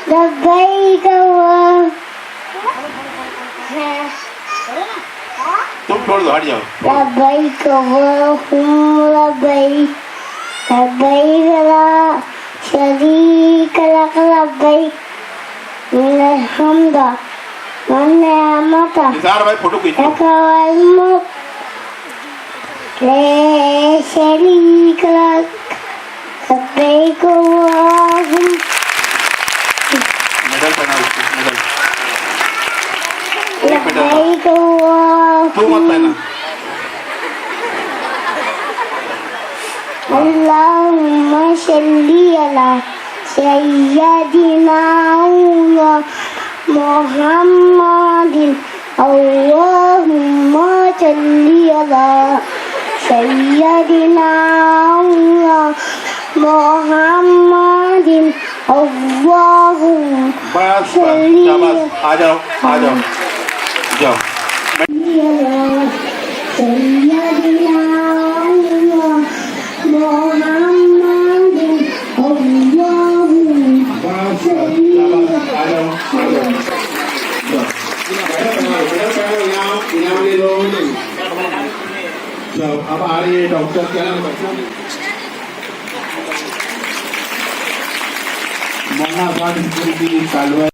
لبيك तुम छोड़ दो हट जाओ لبيك اللهم لبيك لبيك لا شريك لك لبيك من الحمد والنعمة निसार भाई फोटो खींचो لك والملك لا شريك لك لبيك اللهم मेडल पहना उसको मेडल لبيك तू मत اللهم पहना اللهم صل على سيدنا محمد اللهم صل على سيدنا محمد اللهم बस शाबाश आ जाओ जाओ سيدنا محمد اللهم अब आ रही है डॉक्टर क्या नाम है मन्ना खान की कालवा